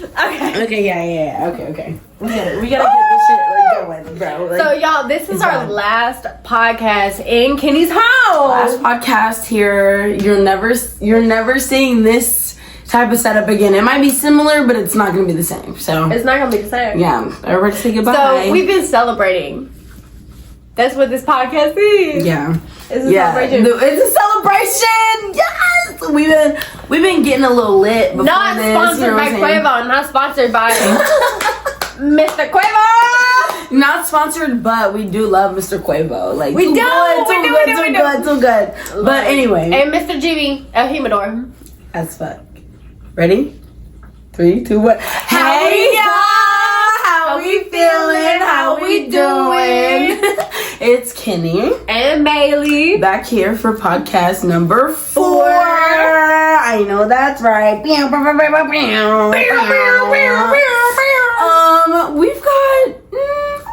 Okay, yeah. Okay. We gotta get this shit going, bro. So y'all, this is our last podcast in Kenny's house. Last podcast here. You're never seeing this type of setup again. It might be similar, but it's not gonna be the same. So it's not gonna be the same. Yeah, everybody say goodbye. So we've been celebrating. That's what this podcast is. Yeah. It's a celebration. It's a celebration. Yes. We've been getting a little lit before not this. Sponsored by Quavo. Not sponsored by Mr. Quavo. Not sponsored, but we do love Mr. Quavo. Like we do. Too good. But anyway. And Mr. GB, El Humidor. As fuck. Ready? 3, 2, 1. Hey y'all! How we feeling? How we doing? It's Kenny and Bailey back here for podcast number 4. I know that's right. We've got.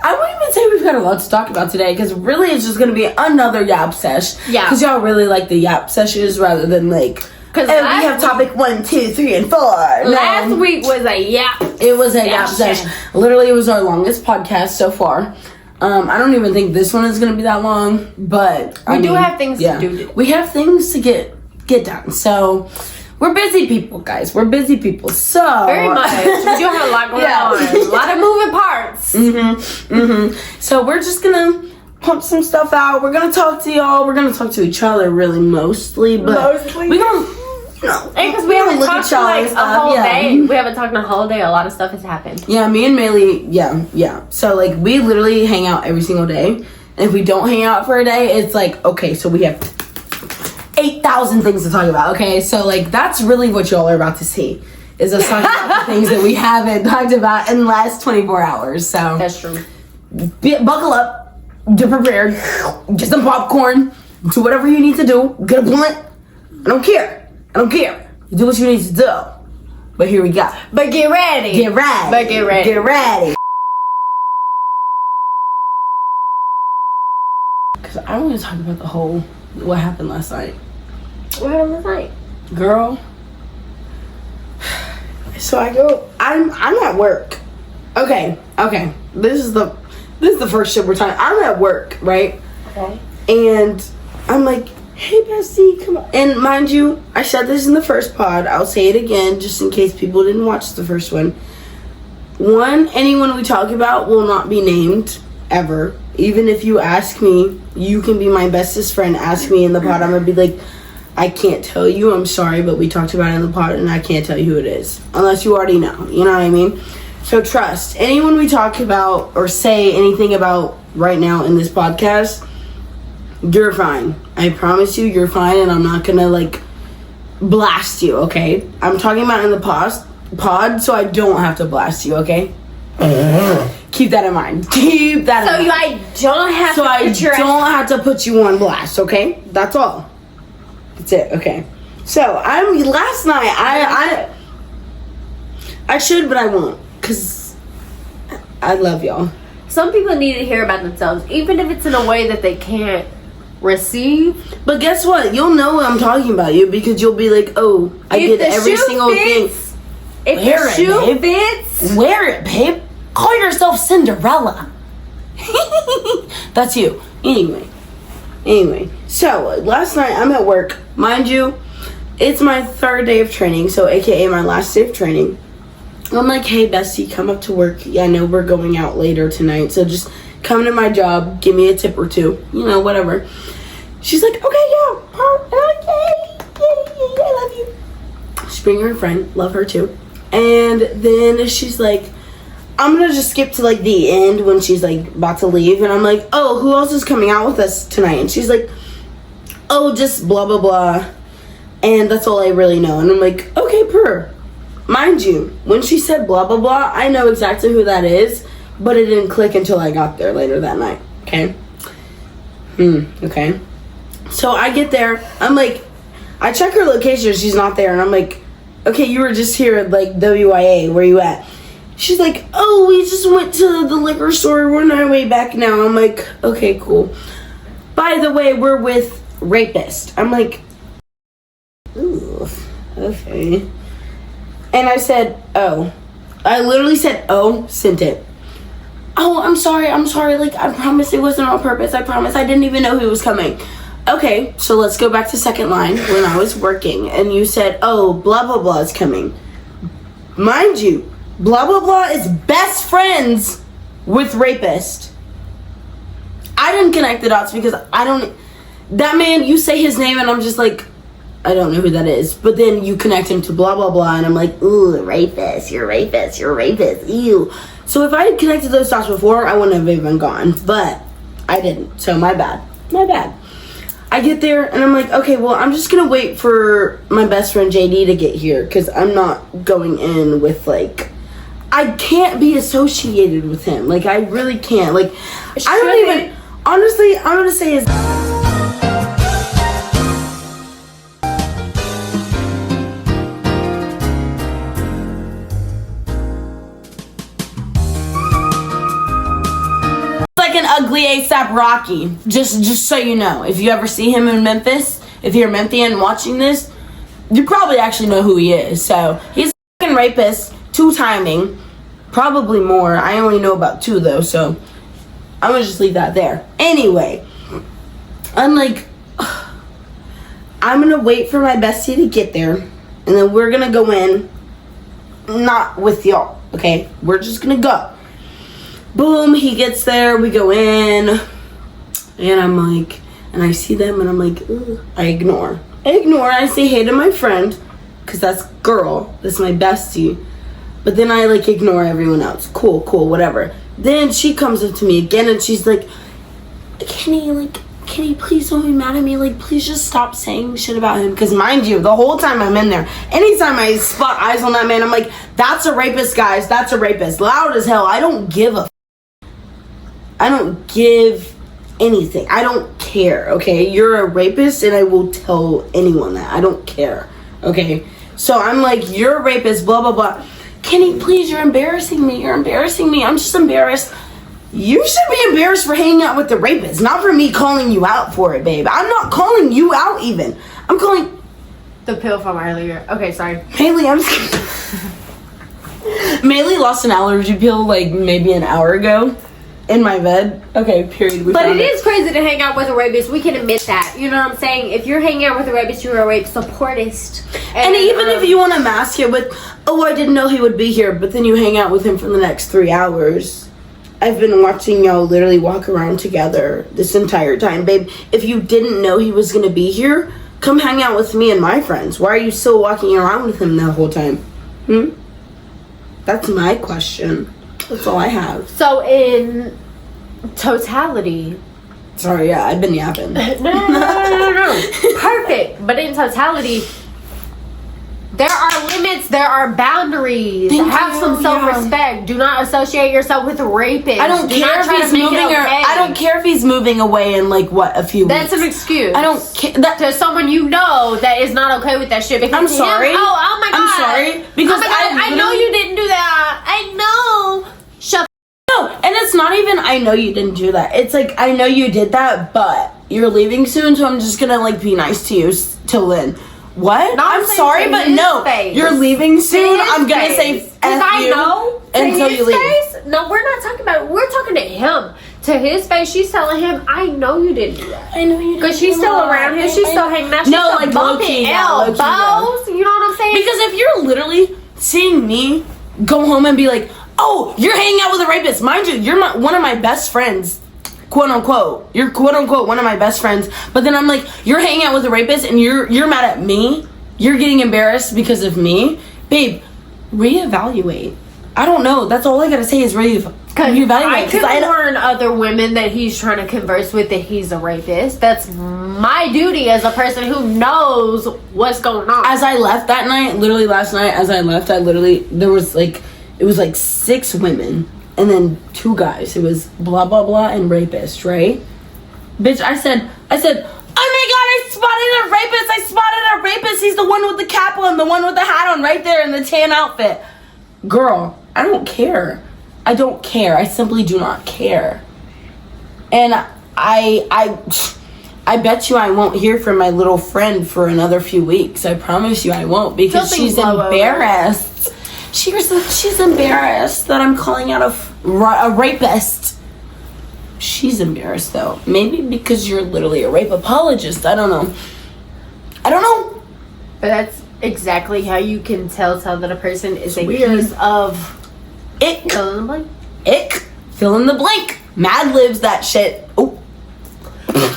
I wouldn't even say we've got a lot to talk about today because really it's just gonna be another yap sesh. Yeah. Because y'all really like the yap sessions rather than like. Because we have topic 1, 2, 3, and 4. Last week was a yap. It was a yap session. Literally, it was our longest podcast so far. I don't even think this one is going to be that long, but we do have things to do. We have things to get done. So we're busy people, guys. We're busy people. So very much. We do have a lot going on. A lot of moving parts. So we're just gonna pump some stuff out. We're gonna talk to y'all. We're gonna talk to each other really mostly, but we gonna. No. And because we haven't talked in like a whole day. We haven't talked in a whole day. A lot of stuff has happened. Yeah, me and Maylee, yeah. So, like, we literally hang out every single day. And if we don't hang out for a day, it's like, okay, so we have 8,000 things to talk about, okay? So, like, that's really what y'all are about to see. Is us talking about the things that we haven't talked about in the last 24 hours. So, that's true. Buckle up. Get prepared. Get some popcorn. Do whatever you need to do. Get a blunt. I don't care. You do what you need to do. But here we go. But get ready. But get ready. Because I want to talk about what happened last night. What happened last night? Girl. So I'm at work. Okay. This is the first shit we're talking. I'm at work, right? Okay. And I'm like, hey, bestie, come on. And mind you, I said this in the first pod. I'll say it again just in case people didn't watch the first one. Anyone we talk about will not be named ever. Even if you ask me, you can be my bestest friend. Ask me in the pod. I'm going to be like, I can't tell you. I'm sorry, but we talked about it in the pod and I can't tell you who it is. Unless you already know. You know what I mean? So trust. Anyone we talk about or say anything about right now in this podcast, you're fine. I promise you, you're fine, and I'm not gonna like blast you, okay? I'm talking about in the pod, so I don't have to blast you, okay? Keep that in mind. I don't have to put you on blast, okay? That's all. That's it, okay? So last night I should, but I won't, cause I love y'all. Some people need to hear about themselves, even if it's in a way that they can't receive. But guess what? You'll know what I'm talking about, you, because you'll be like, oh, I did every single thing. If the shoe fits, wear it, babe. Call yourself Cinderella. That's you. Anyway, so last night I'm at work. Mind you, it's my 3rd day of training, so aka my last day of training. I'm like, hey, bestie, come up to work. Yeah, I know we're going out later tonight, so just come to my job, give me a tip or two, whatever. She's like, okay, yeah. And I'm like, yay, I love you. She's bringing her friend, love her too. And then she's like, I'm gonna just skip to like the end when she's like about to leave. And I'm like, oh, who else is coming out with us tonight? And she's like, oh, just blah, blah, blah. And that's all I really know. And I'm like, okay, purr. Mind you, when she said blah, blah, blah, I know exactly who that is. But it didn't click until I got there later that night. Okay? Okay. So I get there. I'm like, I check her location. She's not there. And I'm like, okay, you were just here at like WYA. Where you at? She's like, oh, we just went to the liquor store. We're on our way back now. I'm like, okay, cool. By the way, we're with Rapist. I'm like, ooh, okay. And I said, oh, I literally said, oh, sent it. Oh, I'm sorry. Like, I promise it wasn't on purpose. I promise. I didn't even know he was coming. Okay, so let's go back to second line when I was working. And you said, oh, blah, blah, blah is coming. Mind you, blah, blah, blah is best friends with rapist. I didn't connect the dots because that man, you say his name and I'm just like, I don't know who that is. But then you connect him to blah, blah, blah. And I'm like, ooh, rapist, you're a rapist, ew. So if I had connected those dots before, I wouldn't have even gone. But I didn't. So my bad. I get there and I'm like, okay, well, I'm just gonna wait for my best friend JD to get here because I'm not going in with, like, I can't be associated with him. Like, I really can't. Like, I don't even, honestly, I'm gonna say is like an ugly ASAP Rocky. Just so you know, if you ever see him in Memphis, if you're a Memphian watching this, you probably actually know who he is. So he's a fucking rapist, 2-timing, probably more. I only know about 2 though, so I'm gonna just leave that there. Anyway, I'm like, I'm gonna wait for my bestie to get there, and then we're gonna go in, not with y'all, okay? We're just gonna go. Boom, he gets there, we go in, and I'm like, and I see them, and I'm like, ugh. I ignore, I say hey to my friend, because that's my bestie, but then I, like, ignore everyone else. Cool, whatever. Then she comes up to me again, and she's like, Kenny, please don't be mad at me, like, please just stop saying shit about him, because mind you, the whole time I'm in there, anytime I spot eyes on that man, I'm like, that's a rapist, guys, that's a rapist, loud as hell. I don't give anything. I don't care, okay? You're a rapist, and I will tell anyone that. I don't care, okay? So I'm like, you're a rapist, blah, blah, blah. Kenny, please, you're embarrassing me. I'm just embarrassed. You should be embarrassed for hanging out with the rapist, not for me calling you out for it, babe. I'm not calling you out even. I'm calling... The pill from earlier. Okay, sorry. Haley, I'm scared. Haley lost an allergy pill, like, maybe an hour ago. In my bed. Okay, period. But it is crazy to hang out with a rapist. We can admit that. You know what I'm saying? If you're hanging out with a rapist, you're a rape supportist. And even if you want to mask it with, oh, I didn't know he would be here, but then you hang out with him for the next 3 hours. I've been watching y'all literally walk around together this entire time. Babe, if you didn't know he was going to be here, come hang out with me and my friends. Why are you still walking around with him the whole time? That's my question. That's all I have. So in totality... Sorry, yeah, I've been yapping. No. Perfect. But in totality, there are limits, there are boundaries. Have some self-respect. Do not associate yourself with a rapist. I don't care if he's moving I don't care if he's moving away in, like, what, a few weeks. That's an excuse. I don't care. To someone you know that is not okay with that shit. Because I'm sorry. Oh my God. I'm sorry. Because I know you didn't do that. I know. Shut. No, and it's not even I know you didn't do that. It's like, I know you did that, but you're leaving soon, so I'm just gonna, like, be nice to you till then. What? I'm sorry, but no. Face. You're leaving soon. I'm gonna say F you know until you leave. Face? No, we're not talking about it. We're talking to him. To his face, she's telling him, I know you didn't do that. I know you didn't. Because she's still around him. She's still hanging out. She's no, still like bumping elbows. You know what I'm saying? Because if you're literally seeing me go home and be like, oh, you're hanging out with a rapist. Mind you, you're one of my best friends. Quote unquote. You're quote unquote one of my best friends. But then I'm like, you're hanging out with a rapist and you're mad at me. You're getting embarrassed because of me. Babe, reevaluate. I don't know. That's all I gotta say is reevaluate. I could warn other women that he's trying to converse with that he's a rapist. That's my duty as a person who knows what's going on. As I left that night, literally last night, as I left, there was like, it was like 6 women and then 2 guys. It was blah, blah, blah and rapist, right? Bitch, I said, oh my God, I spotted a rapist. He's the one with the cap on, the one with the hat on right there in the tan outfit. Girl, I don't care. I simply do not care. And I bet you I won't hear from my little friend for another few weeks. I promise you I won't, because she's embarrassed. she's embarrassed that I'm calling out a rapist. She's embarrassed though. Maybe because you're literally a rape apologist. I don't know. But that's exactly how you can tell that a person is a weird. piece of Ick. fill in the blank. Ick. Fill in the blank. Mad Libs that shit. Oh.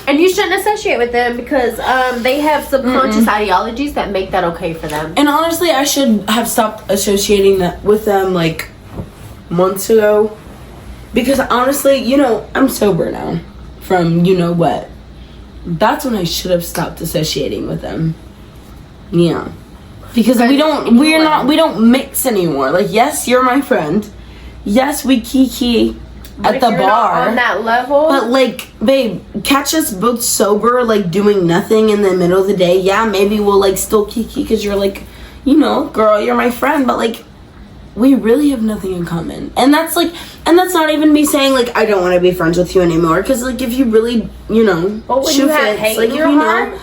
And you shouldn't associate with them because they have subconscious ideologies that make that okay for them. And honestly, I should have stopped associating that with them like months ago. Because honestly, I'm sober now from what. That's when I should have stopped associating with them. Yeah. Because we don't mix anymore. Like, yes, you're my friend. Yes, we kiki at the bar on that level. But like, babe, catch us both sober, like doing nothing in the middle of the day. Yeah, maybe we'll like still kiki because you're like, girl, you're my friend. But like, we really have nothing in common, and that's not even me saying like I don't want to be friends with you anymore. Because like, if you really, but when you have hate in your heart.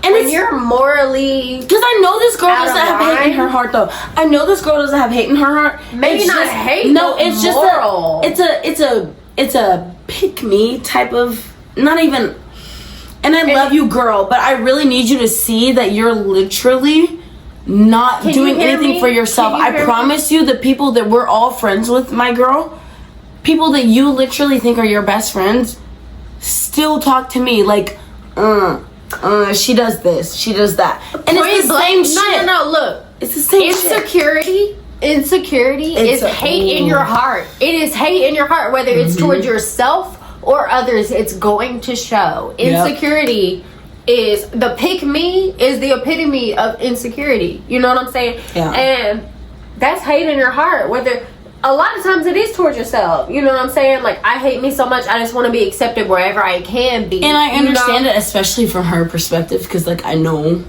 And when you're morally, because I know this girl doesn't have hate in her heart though. I know this girl doesn't have hate in her heart. Maybe it's not just, hate. No, it's moral. it's a pick me type of, not even. And I love you, girl, but I really need you to see that you're literally not doing anything for yourself. I promise you, the people that we're all friends with, my girl, people that you literally think are your best friends, still talk to me like, she does this, she does that, and it's the same shit. No, look, it's the same shit. Insecurity is hate in your heart. It is hate in your heart, whether it's towards yourself or others. It's going to show. Insecurity is the pick me is the epitome of insecurity. You know what I'm saying? Yeah. And that's hate in your heart. Whether a lot of times it is towards yourself. You know what I'm saying? Like, I hate me so much, I just want to be accepted wherever I can be. And I understand it, especially from her perspective, because like I know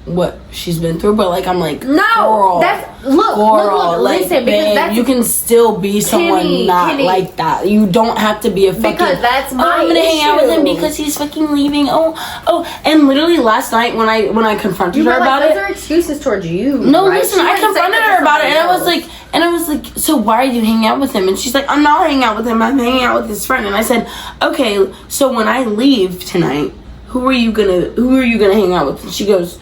what she's been through, but like I'm like, no, girl, that's look, like, listen, because babe, that's, you can still be someone Kenny, like that. You don't have to be a fucking, because that's my I'm gonna hang out with him issue. because he's fucking leaving. And literally last night when I confronted her about those it, are excuses towards you. no, right? listen, I confronted her about it, and I was like, so why are you hanging out with him? And she's like, I'm not hanging out with him, I'm hanging out with his friend. And I said, okay, so when I leave tonight, who are you gonna hang out with? And she goes,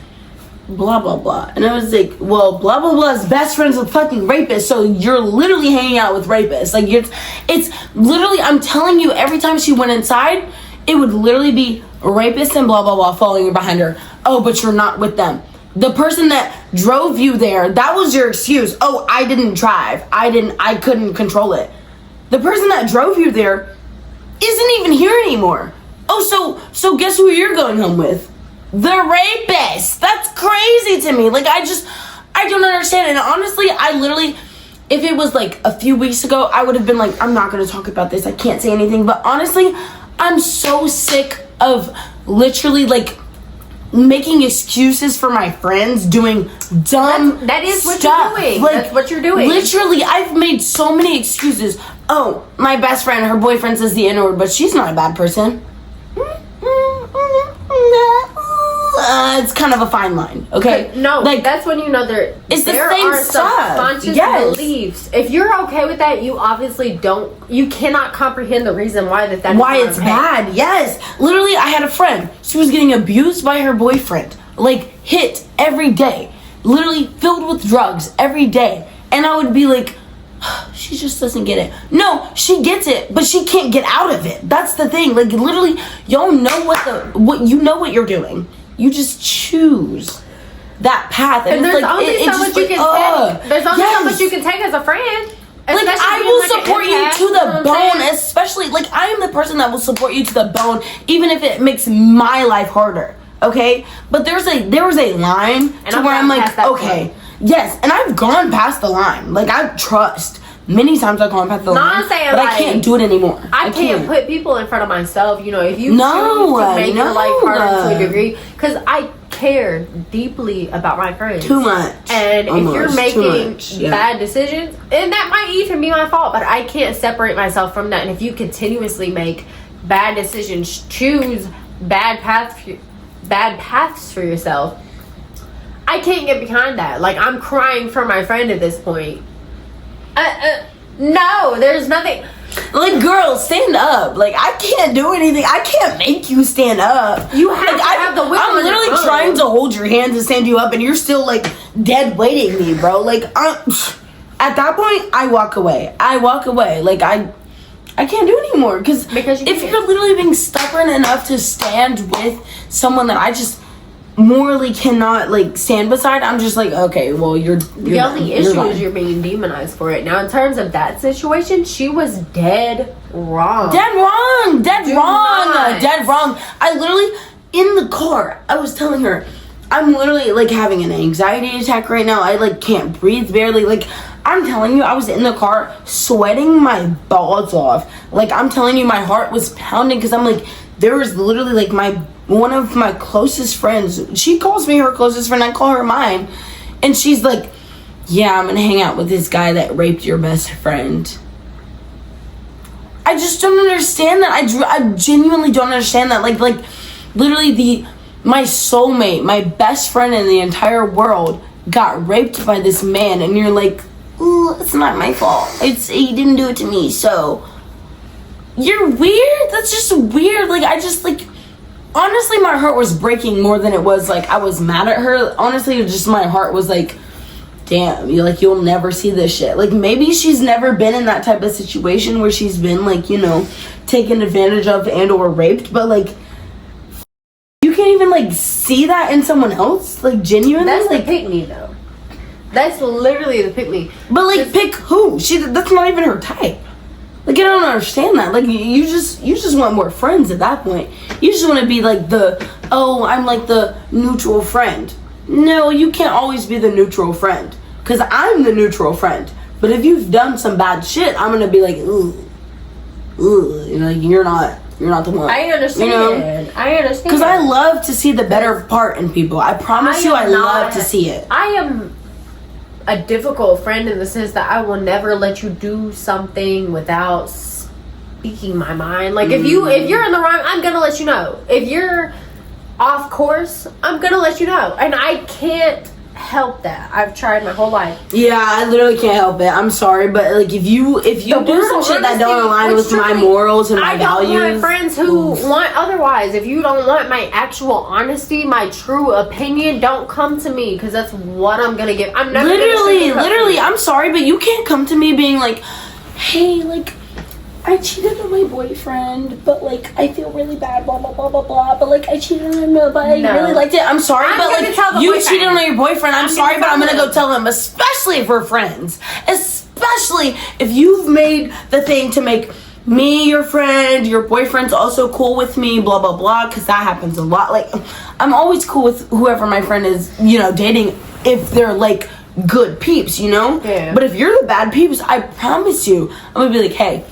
blah blah blah. And I was like, well, blah blah blah is best friends with fucking rapists, so you're literally hanging out with rapists. Like, it's literally, I'm telling you, every time she went inside, it would literally be rapist and blah blah blah following behind her. Oh, but you're not with them. The person that drove you there, that was your excuse. Oh, I didn't drive, I couldn't control it. The person that drove you there isn't even here anymore. Oh, so guess who you're going home with? The rapist. That's crazy to me. Like, I don't understand. And honestly, I literally, if it was like a few weeks ago, I would have been like, I'm not going to talk about this, I can't say anything. But honestly, I'm so sick of literally like making excuses for my friends, doing dumb that is what stuff. you're doing. Like, that's what you're doing. Literally, I've made so many excuses. Oh, my best friend, her boyfriend says the N-word, but she's not a bad person. It's kind of a fine line, okay? No, like, that's when you know there the same are stuff. subconscious Yes. beliefs. If you're okay with that, you obviously you cannot comprehend the reason why that why is it's okay. bad. Yes, literally, I had a friend. She was getting abused by her boyfriend, like hit every day, literally filled with drugs every day, and I would be like, she just doesn't get it. No, she gets it, but she can't get out of it. That's the thing. Like, literally, y'all know what you're doing. You just choose that path, and there's like, only so much you can take. There's only so much you can take as a friend. Like, I will support you to the bone, especially, like, I am the person that will support you to the bone, even if it makes my life harder, okay? But there was a line to where I'm like, okay, yes, and I've gone past the line. Like, I trust. Many times I've gone past the line, I'm saying, but like, I can't do it anymore. I can't put people in front of myself. You know, if you choose to make your life harder to a degree, because I care deeply about my friends. Too much. And if you're making bad decisions, and that might even be my fault, but I can't separate myself from that. And if you continuously make bad decisions, choose bad paths for yourself, I I can't get behind that. Like, I'm crying for my friend at this point. No, there's nothing. Like, girl, stand up. Like, I can't do anything. I can't make you stand up. You have to have the wiggle. I'm literally trying to hold your hand to stand you up, and you're still, like, dead waiting me, bro. Like, at that point, I walk away. Like, I can't do anymore. Because if you're literally being stubborn enough to stand with someone that I just morally cannot, like, stand beside, I'm just like, okay, well, you're the only issue is you're being demonized for it. Now, in terms of that situation, she was dead wrong. Dead wrong. I literally, in the car, I was telling her, I'm literally, like, having an anxiety attack right now. I, like, can't breathe barely. Like, I'm telling you, I was in the car sweating my balls off. Like, I'm telling you, my heart was pounding because I'm like, there was literally, like, one of my closest friends. She calls me her closest friend. I call her mine. And she's like, yeah, I'm going to hang out with this guy that raped your best friend. I just don't understand that. I genuinely don't understand that. Like literally my soulmate, my best friend in the entire world got raped by this man. And you're like, ooh, it's not my fault. He didn't do it to me. So you're weird. That's just weird. Like, I just, like, honestly, my heart was breaking more than it was, like, I was mad at her. Honestly, just my heart was like, damn, you'll never see this shit. Like, maybe she's never been in that type of situation where she's been, like, you know, taken advantage of and or raped. But, like, you can't even, like, see that in someone else? Like, genuinely? That's like, the pick-me, though. That's literally the pick-me. But, like, pick who? That's not even her type. Like, I don't understand that. Like, you just want more friends at that point. You just want to be like I'm like the neutral friend. No, you can't always be the neutral friend. Because I'm the neutral friend. But if you've done some bad shit, I'm going to be like, ooh. You know, like, you're not the one. I understand. You know? I understand. Because I love to see the better part in people. I promise I love to see it. I am a difficult friend in the sense that I will never let you do something without speaking my mind. Like, if you're in the wrong, I'm gonna let you know. If you're off course, I'm gonna let you know. And I can't help that. I've tried my whole life. Yeah, I literally can't help it. I'm sorry, but like if you do some shit that don't align with my morals and my values. I don't want friends who want otherwise. If you don't want my actual honesty, my true opinion, don't come to me because that's what I'm gonna give. I'm never literally. I'm sorry, but you can't come to me being like, hey, like, I cheated on my boyfriend, but, like, I feel really bad, blah, blah, blah, blah, blah, but, like, I cheated on him, but I really liked it. I'm sorry, but, like, you cheated on your boyfriend. I'm sorry, but I'm gonna go tell him, especially if we're friends. Especially if you've made the thing to make me your friend, your boyfriend's also cool with me, blah, blah, blah, because that happens a lot. Like, I'm always cool with whoever my friend is, you know, dating if they're, like, good peeps, you know? Yeah. But if you're the bad peeps, I promise you, I'm gonna be like, hey,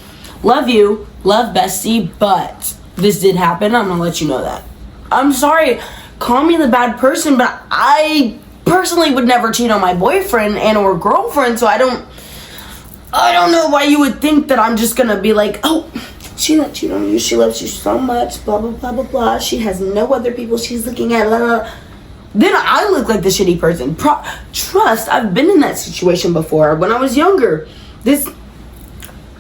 love you, love bestie, but this did happen. I'm gonna let you know that. I'm sorry, call me the bad person, but I personally would never cheat on my boyfriend and or girlfriend, so I don't know why you would think that I'm just gonna be like, oh, she didn't cheat on you, she loves you so much, blah, blah, blah, blah, blah. She has no other people she's looking at, blah, blah. Then I look like the shitty person. Trust, I've been in that situation before when I was younger.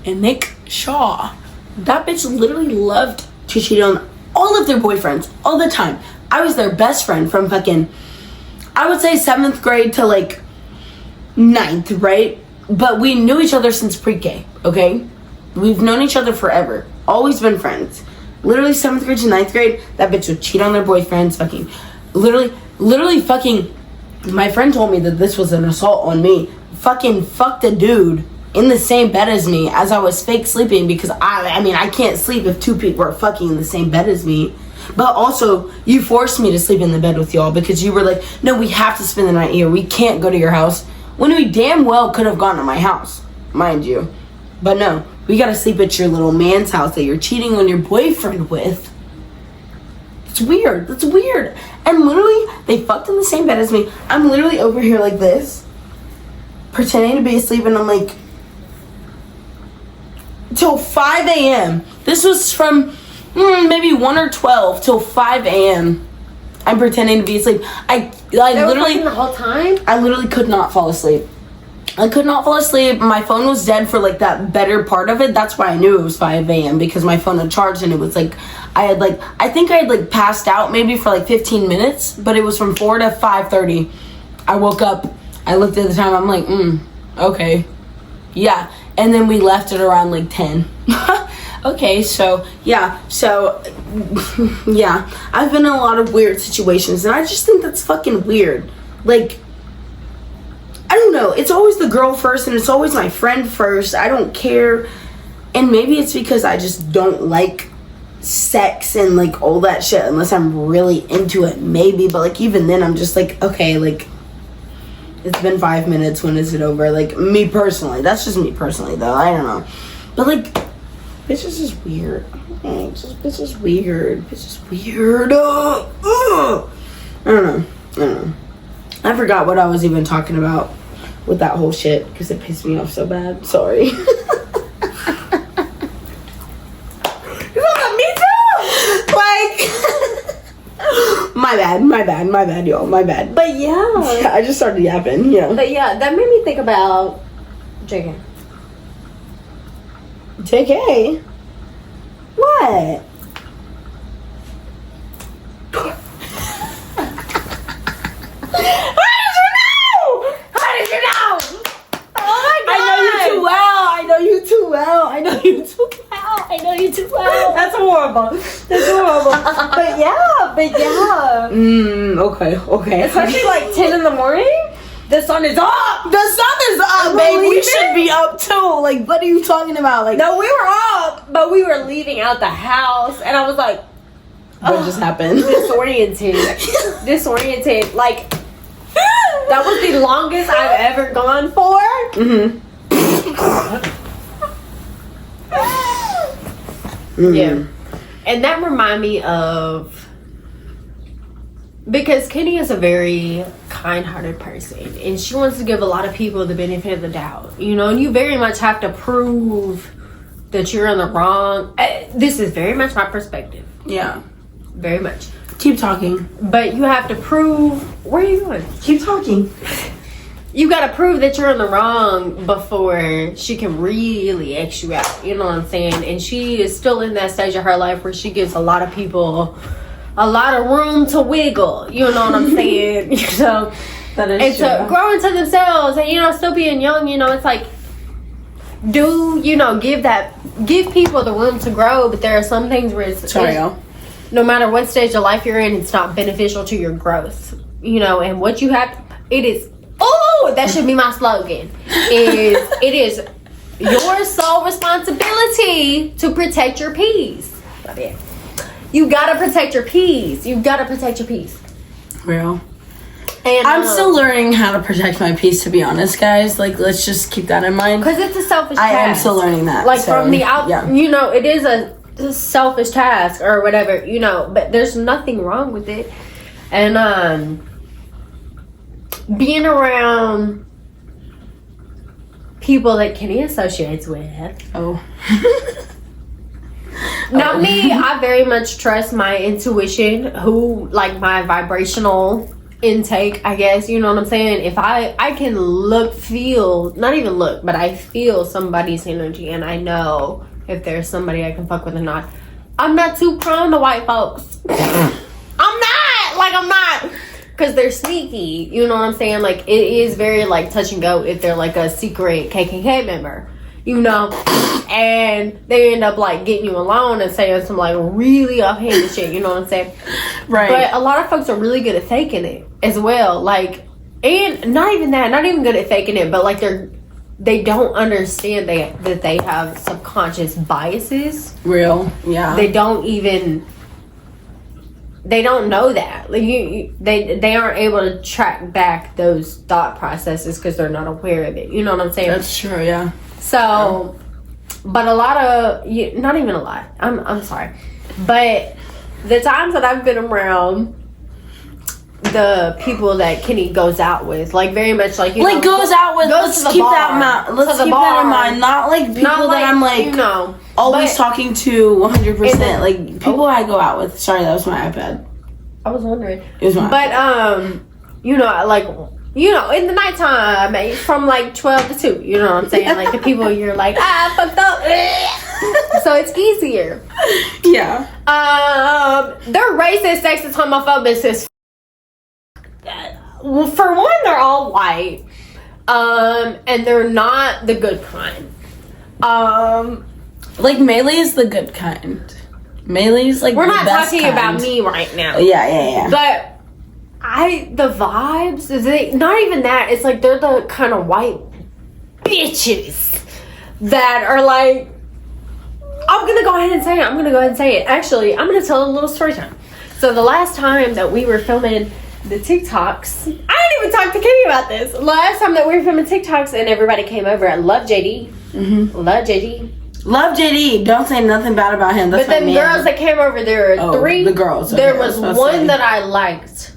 And Nick Shaw, that bitch literally loved to cheat on all of their boyfriends all the time. I was their best friend from fucking, I would say 7th grade to like 9th, right? But we knew each other since pre-K, okay? We've known each other forever. Always been friends. Literally 7th grade to 9th grade, that bitch would cheat on their boyfriends, fucking, literally fucking, my friend told me that this was an assault on me. Fucking fucked a dude in the same bed as me as I was fake sleeping because I can't sleep if two people are fucking in the same bed as me. But also, you forced me to sleep in the bed with y'all because you were like, no, we have to spend the night here. We can't go to your house. When we damn well could have gone to my house, mind you. But no, we gotta sleep at your little man's house that you're cheating on your boyfriend with. It's weird. That's weird. And literally, they fucked in the same bed as me. I'm literally over here like this, pretending to be asleep, and I'm like, till 5 a.m. This was from maybe 1 or 12 till 5 a.m. I'm pretending to be asleep. I literally the whole time. I literally could not fall asleep. I could not fall asleep. My phone was dead for like that better part of it. That's why I knew it was 5 a.m. because my phone had charged and it was like I think I had like passed out maybe for like 15 minutes, but it was from 4 to 5:30. I woke up, I looked at the time, I'm like, okay. Yeah. And then we left it around like 10. Okay, so yeah, yeah, I've been in a lot of weird situations and I just think that's fucking weird. Like, I don't know, it's always the girl first and it's always my friend first. I don't care. And maybe it's because I just don't like sex and like all that shit unless I'm really into it, maybe. But like even then I'm just like, okay, like it's been 5 minutes, when is it over? Like me personally, that's just me personally though, I don't know. But like, bitch is just weird. Bitch is weird. Bitch is weird. I don't know. I forgot what I was even talking about with that whole shit because it pissed me off so bad. Sorry. Me too. Like, my bad, y'all. My bad. But yeah, I just started yapping. Yeah. But yeah, that made me think about JK. JK. What? That's horrible. But yeah. Okay. Especially like 10 in the morning. The sun is up. Babe. We should be up too. Like, what are you talking about? Like, no, we were up, but we were leaving out the house, and I was like, what just happened? Disoriented. Like, that was the longest I've ever gone for. Yeah. And that reminded me of, because Kenny is a very kind-hearted person and she wants to give a lot of people the benefit of the doubt, you know, and you very much have to prove that you're in the wrong. This is very much my perspective. Yeah. Very much. Keep talking. But you have to prove, where are you going? Keep talking. You gotta prove that you're in the wrong before she can really X you out. You know what I'm saying? And she is still in that stage of her life where she gives a lot of people a lot of room to wiggle. You know what I'm saying? You know, that is and true. to grow into themselves and, you know, still being young, you know, it's like, give people the room to grow, but there are some things where no matter what stage of life you're in, it's not beneficial to your growth. You know, and what you have, that should be my slogan. It is your sole responsibility to protect your peace. You gotta protect your peace. Real. And I'm still learning how to protect my peace, to be honest, guys. Like, let's just keep that in mind. Because it's a selfish task. I am still learning that. Like, from the out, you know, it is a selfish task or whatever, you know, but there's nothing wrong with it. And, being around people that Kenny associates with. Not me. I very much trust my intuition, like my vibrational intake, I guess. You know what I'm saying? If I can but I feel somebody's energy and I know if there's somebody I can fuck with or not. I'm not too prone to white folks. I'm not. Because they're sneaky, you know what I'm saying? Like, it is very, like, touch and go if they're, like, a secret KKK member, you know? And they end up, like, getting you alone and saying some, like, really offhanded shit, you know what I'm saying? Right. But a lot of folks are really good at faking it as well. Like, and not even good at faking it, but, like, they don't understand that they have subconscious biases. Real, yeah. They don't know that. Like they aren't able to track back those thought processes because they're not aware of it. You know what I'm saying? That's true, yeah. So, but a lot of, not even a lot. I'm sorry, but the times that I've been around the people that Kenny goes out with, like very much like let's keep that in mind. Not like people that I'm like, you know, always talking to 100%. Like people I go out with. Sorry, that was my iPad. I was wondering. It was mine. But you know, like, you know, in the nighttime, from like 12 to 2, you know what I'm saying? Like the people you're like, I fucked up. So it's easier. Yeah. They're racist, sexist, homophobic. Well, for one, they're all white. And they're not the good kind. Like Melee is the good kind. Melee's like we're the not best talking kind. about me right now. Yeah. But the vibes, not even that. It's like they're the kind of white bitches that are like, I'm gonna go ahead and say it. Actually, I'm gonna tell a little story time. So the last time that we were filming the TikToks, I didn't even talk to Kenny about this. Last time that we were filming TikToks and everybody came over, I love JD. Mm-hmm. Love JD. Don't say nothing bad about him. That's but then girls that came over, there were 3. The girls. There was one that I liked.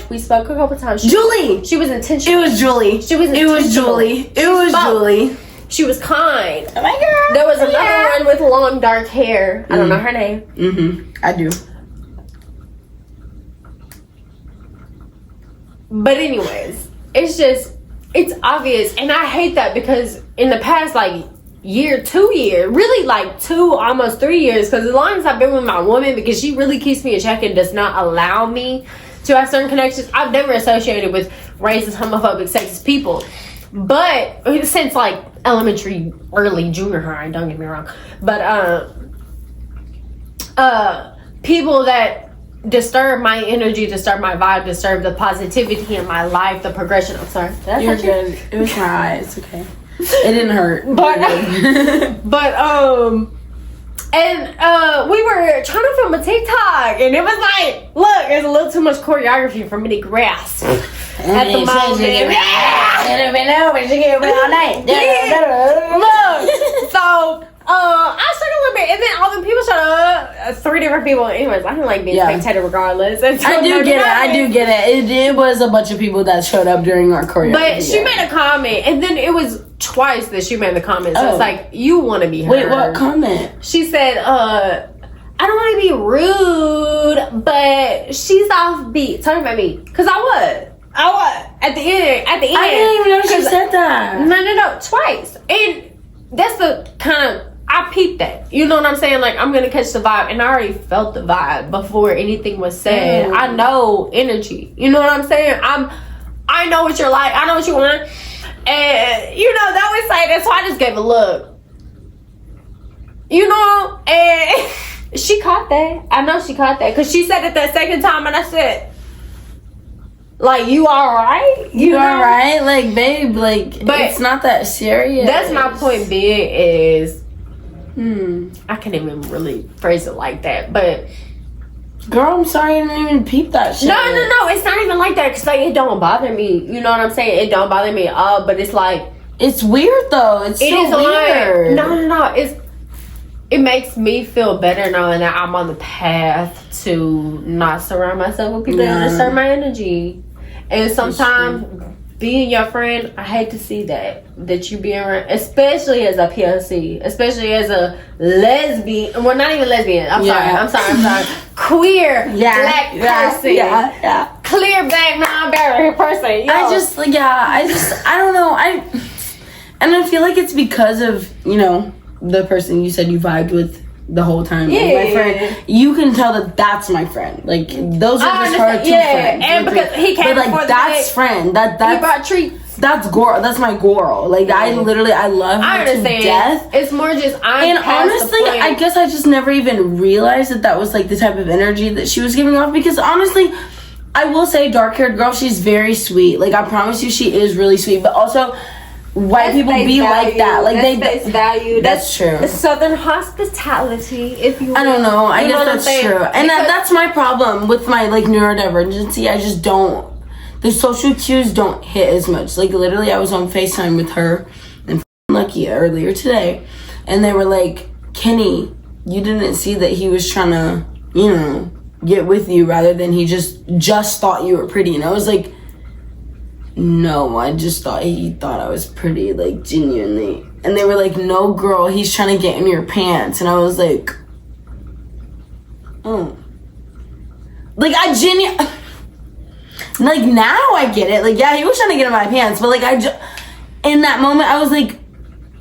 We spoke a couple times. Julie. She was intentional. It was Julie. It was Julie. She was kind. Oh my God. There was another one with long dark hair. I don't know her name. Mm-hmm. I do. But anyways, it's obvious, and I hate that because in the past, like, 2 years, really like 2, almost 3 years, because as long as I've been with my woman, because she really keeps me in check and does not allow me to have certain connections, I've never associated with racist, homophobic, sexist people. But since like elementary, early junior high, don't get me wrong, but people that disturb my energy, disturb my vibe, disturb the positivity in my life, the progression. I'm sorry. You're good. It was my eye. It's okay. It didn't hurt. And we were trying to film a TikTok, and it was like, look, there's a little too much choreography for me to grasp at the moment. Look, so I started a little bit, and then all the people showed up. 3 different people. Anyways, I don't like being spectator regardless. I do get it. It was a bunch of people that showed up during our choreography. But she made a comment, and then it was twice that she made the comment. So it's like, you want to be heard. Wait, what comment? She said, I don't want to be rude, but she's offbeat. Talking about me. Because I was. At the end. I didn't even know she said that. No. Twice. And that's the kind of, I peeped that. You know what I'm saying? Like, I'm going to catch the vibe. And I already felt the vibe before anything was said. I know energy. You know what I'm saying? I know what you're like. I know what you want. And, you know, that was like that. So I just gave a look. You know? And she caught that. I know she caught that. Because she said it that second time. And I said, like, you alright? You alright? Like, babe, like, but it's not that serious. That's my point being is, I can't even really phrase it like that, but girl, I'm sorry I didn't even peep that shit. No, it's not even like that, because like, it don't bother me. You know what I'm saying? It don't bother me at all, but it's like, it's weird though. It is weird. No. It makes me feel better knowing that I'm on the path to not surround myself with people that disturb my energy. And sometimes being your friend, I hate to see that you being around, especially as a POC, especially as a lesbian. Well, not even lesbian. I'm sorry. Queer black person. Yeah. Clear black non-binary person. Yo. I don't know. And I feel like it's because of, you know, the person you said you vibed with the whole time. Yeah. Like my friend, you can tell that's my friend. Like, those are just her two friends. And because he came but like, that's friend. That's he brought treats. That's girl. That's my girl. Like, I love her to death. It's more just, and honestly, I guess I just never even realized that was like the type of energy that she was giving off, because honestly, I will say, dark-haired girl, she's very sweet. Like, I promise you, she is really sweet. But also, white people be like that. Like, that's value. That's true. Southern hospitality, if you will. I don't know. I guess that's true. And that's my problem with my, like, neurodivergency. I just don't. The social cues don't hit as much. Like, literally, I was on FaceTime with her and Lucky earlier today. And they were like, Kenny, you didn't see that he was trying to, you know, get with you rather than he just thought you were pretty. And I was like, no, I just thought he thought I was pretty, like, genuinely. And they were like, no, girl, he's trying to get in your pants. And I was like, oh. Like, I genuinely... Like, now I get it. Like, yeah, he was trying to get in my pants. But, like, in that moment, I was like,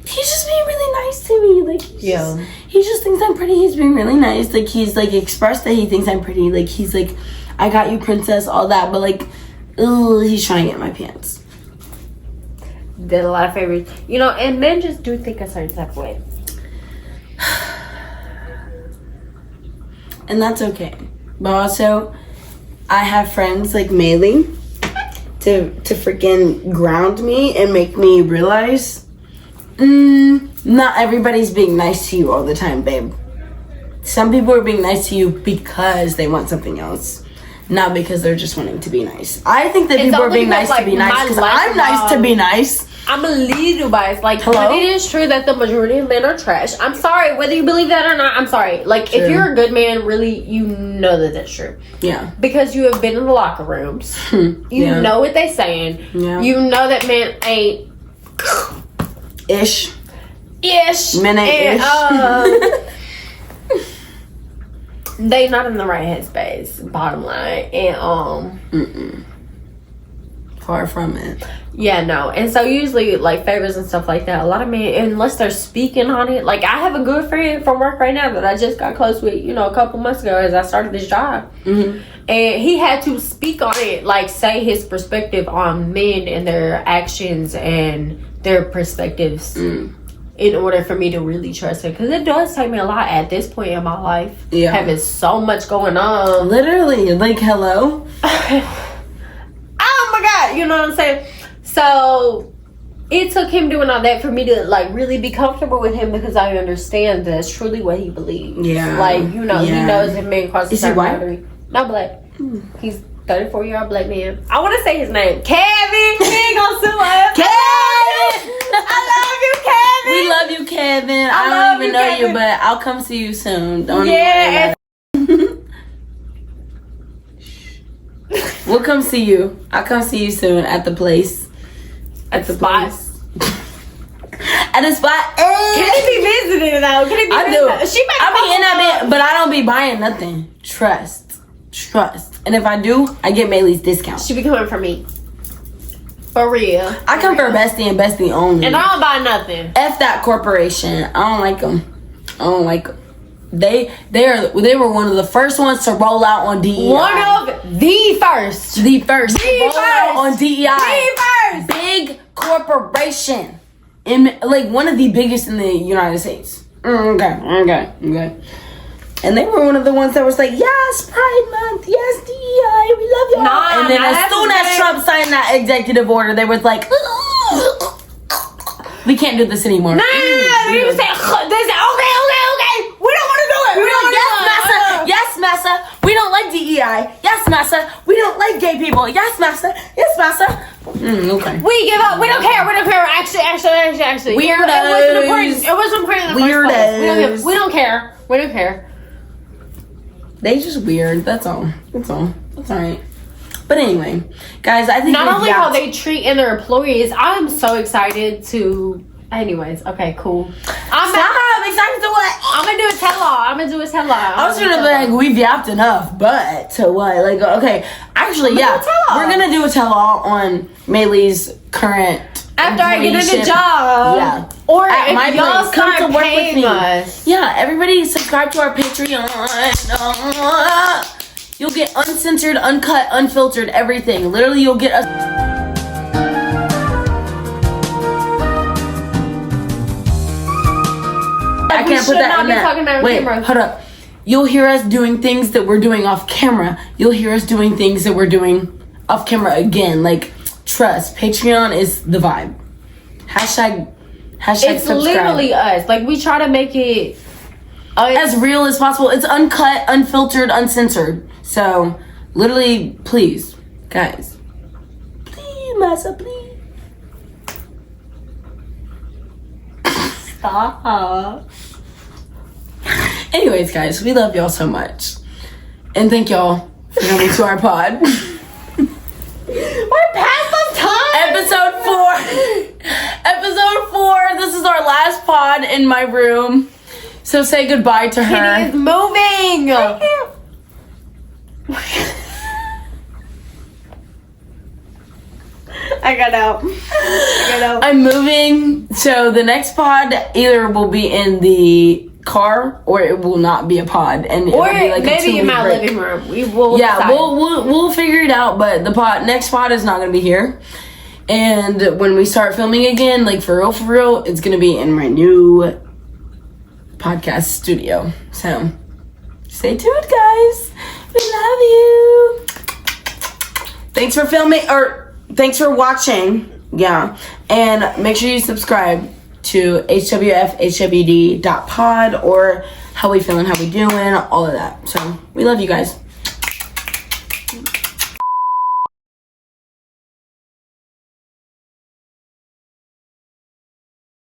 he's just being really nice to me. Like, he just thinks I'm pretty. He's being really nice. Like, he's, like, expressed that he thinks I'm pretty. Like, he's like, I got you, princess, all that. But, like, ugh, he's trying to get in my pants. Did a lot of favors. You know, and men just do think a certain type of way. And that's okay. But also, I have friends like Maylee to freaking ground me and make me realize not everybody's being nice to you all the time, babe. Some people are being nice to you because they want something else, not because they're just wanting to be nice. I think that people are being nice to be nice because I'm nice to be nice. I'm a little biased. Like, hello? But it is true that the majority of men are trash. I'm sorry, whether you believe that or not, I'm sorry. Like, True. If you're a good man, really, you know that that's true. Yeah. Because you have been in the locker rooms. You know what they saying. Yeah. You know that men ain't... Ish. Men ain't ish. They not in the right headspace, bottom line. And, far from it. Yeah, no. And so usually, like, favors and stuff like that, a lot of men, unless they're speaking on it, like, I have a good friend from work right now that I just got close with, you know, a couple months ago as I started this job. And he had to speak on it, like, say his perspective on men and their actions and their perspectives in order for me to really trust it. Because it does take me a lot at this point in my life. Yeah. Having so much going on. Literally, like, hello? Oh my God, you know what I'm saying? So it took him doing all that for me to, like, really be comfortable with him because I understand that's truly what he believes. Yeah. Like, you know, he knows if men cross the boundary. Not black. He's 34-year-old black man. I want to say his name. Kevin! He ain't gonna sue us. Kevin! I love you, Kevin! We love you, Kevin. I don't even know you, but I'll come see you soon. Don't even worry about it. We'll come see you. I'll come see you soon at the place. At the spot. place. At the spot. Can he be visiting though? Can he be I She do. I be in that bit, but I don't be buying nothing. Trust. And if I do, I get Bailey's discount. She be coming for me. For real. I come for bestie and bestie only. And I don't buy nothing. F that corporation. I don't like them. They were one of the first ones to roll out on DEI. One of the first. The first. Roll out on DEI. The first. Big corporation. Like one of the biggest in the United States. Okay. And they were one of the ones that was like, yes, Pride Month, yes, DEI, we love y'all. And then as soon as Trump signed that executive order, they was like, we can't do this anymore. No. They say, okay. We don't want to do it. Yes, massa. We don't like DEI. Yes, massa. We don't like gay people. Yes, massa. Okay. We give up. We don't care. Actually. Weirdos. It wasn't important in the first place. We don't care. They just weird. That's all. That's alright. But anyway, guys, I think not only how they treat their employees, I'm so excited to. Anyways, okay, cool. I'm excited to what? I'm gonna do a tell-all. I was gonna be like, we've yapped enough, but to what? Like, okay, actually, we're gonna do a tell-all on Maylee's current. After I get a new job. Yeah. Or at if y'all start paying us. Yeah, everybody subscribe to our Patreon. You'll get uncensored, uncut, unfiltered, everything. Literally, you'll get us. I can't put that in there. Wait, hold up. You'll hear us doing things that we're doing off camera. You'll hear us doing things that we're doing off camera again. Like, trust. Patreon is the vibe. Hashtag it's subscribe. Literally us. Like, we try to make it as real as possible. It's uncut, unfiltered, uncensored. So, literally, please, guys. Please, massa, please. Stop. Anyways, guys, we love y'all so much. And thank y'all for coming to our pod. We're past the time. Episode 4. This is our last pod in my room. So say goodbye to her. Kitty is moving. I got out. I'm moving, so the next pod either will be in the car or it will not be a pod, and or it'll be like maybe in my living room. We will. Yeah, we'll figure it out. But the next pod is not gonna be here, and when we start filming again, like for real, it's gonna be in my new podcast studio. So stay tuned, guys. We love you. Thanks for thanks for watching. Yeah. And make sure you subscribe to hwfhwd.pod or how we feeling, how we doing, all of that. So we love you guys.